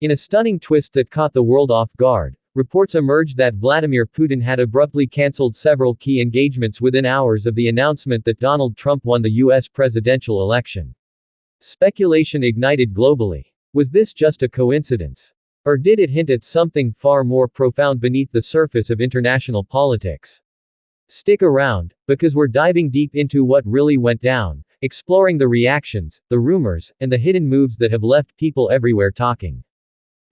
In a stunning twist that caught the world off guard, reports emerged that Vladimir Putin had abruptly cancelled several key engagements within hours of the announcement that Donald Trump won the U.S. presidential election. Speculation ignited globally. Was this just a coincidence? Or did it hint at something far more profound beneath the surface of international politics? Stick around, because we're diving deep into what really went down, exploring the reactions, the rumors, and the hidden moves that have left people everywhere talking.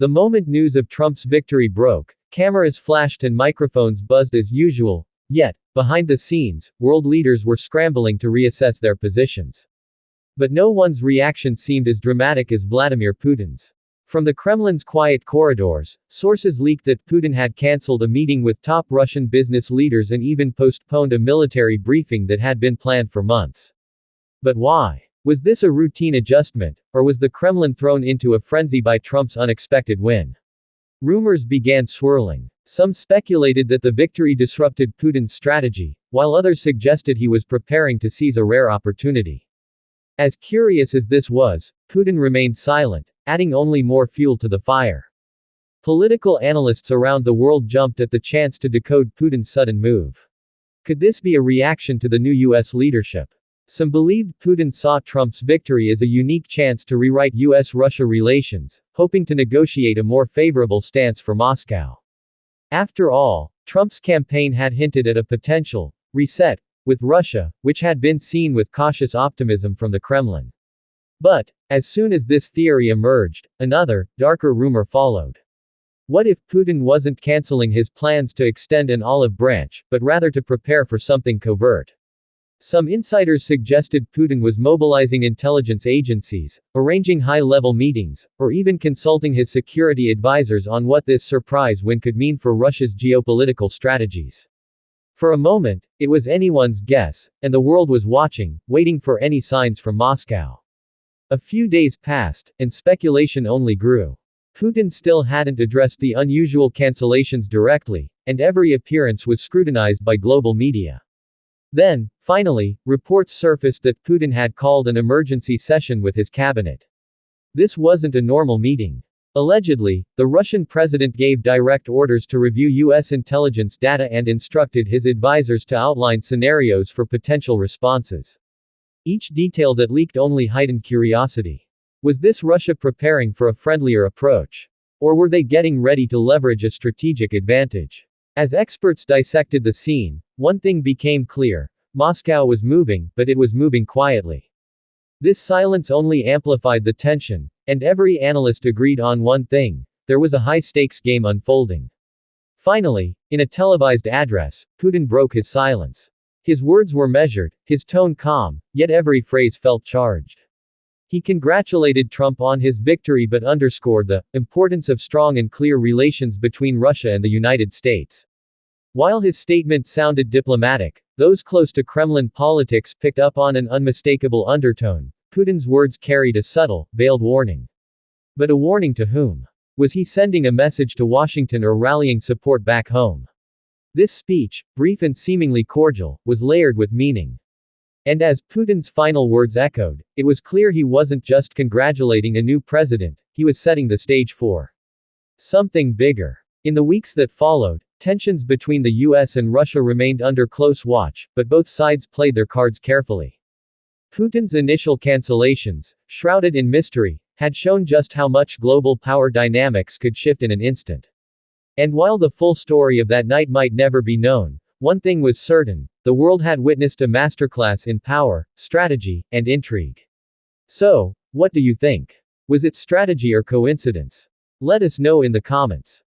The moment news of Trump's victory broke, cameras flashed and microphones buzzed as usual, yet, behind the scenes, world leaders were scrambling to reassess their positions. But no one's reaction seemed as dramatic as Vladimir Putin's. From the Kremlin's quiet corridors, sources leaked that Putin had cancelled a meeting with top Russian business leaders and even postponed a military briefing that had been planned for months. But why? Was this a routine adjustment, or was the Kremlin thrown into a frenzy by Trump's unexpected win? Rumors began swirling. Some speculated that the victory disrupted Putin's strategy, while others suggested he was preparing to seize a rare opportunity. As curious as this was, Putin remained silent, adding only more fuel to the fire. Political analysts around the world jumped at the chance to decode Putin's sudden move. Could this be a reaction to the new U.S. leadership? Some believed Putin saw Trump's victory as a unique chance to rewrite U.S.-Russia relations, hoping to negotiate a more favorable stance for Moscow. After all, Trump's campaign had hinted at a potential reset with Russia, which had been seen with cautious optimism from the Kremlin. But, as soon as this theory emerged, another, darker rumor followed. What if Putin wasn't canceling his plans to extend an olive branch, but rather to prepare for something covert? Some insiders suggested Putin was mobilizing intelligence agencies, arranging high-level meetings, or even consulting his security advisors on what this surprise win could mean for Russia's geopolitical strategies. For a moment, it was anyone's guess, and the world was watching, waiting for any signs from Moscow. A few days passed, and speculation only grew. Putin still hadn't addressed the unusual cancellations directly, and every appearance was scrutinized by global media. Then, finally, reports surfaced that Putin had called an emergency session with his cabinet. This wasn't a normal meeting. Allegedly, the Russian president gave direct orders to review U.S. intelligence data and instructed his advisors to outline scenarios for potential responses. Each detail that leaked only heightened curiosity. Was this Russia preparing for a friendlier approach? Or were they getting ready to leverage a strategic advantage? As experts dissected the scene, one thing became clear: Moscow was moving, but it was moving quietly. This silence only amplified the tension, and every analyst agreed on one thing: there was a high-stakes game unfolding. Finally, in a televised address, Putin broke his silence. His words were measured, his tone calm, yet every phrase felt charged. He congratulated Trump on his victory but underscored the importance of strong and clear relations between Russia and the United States. While his statement sounded diplomatic, those close to Kremlin politics picked up on an unmistakable undertone. Putin's words carried a subtle, veiled warning. But a warning to whom? Was he sending a message to Washington or rallying support back home? This speech, brief and seemingly cordial, was layered with meaning. And as Putin's final words echoed, it was clear he wasn't just congratulating a new president, he was setting the stage for something bigger. In the weeks that followed, tensions between the US and Russia remained under close watch, but both sides played their cards carefully. Putin's initial cancellations, shrouded in mystery, had shown just how much global power dynamics could shift in an instant. And while the full story of that night might never be known, one thing was certain: the world had witnessed a masterclass in power, strategy, and intrigue. So, what do you think? Was it strategy or coincidence? Let us know in the comments.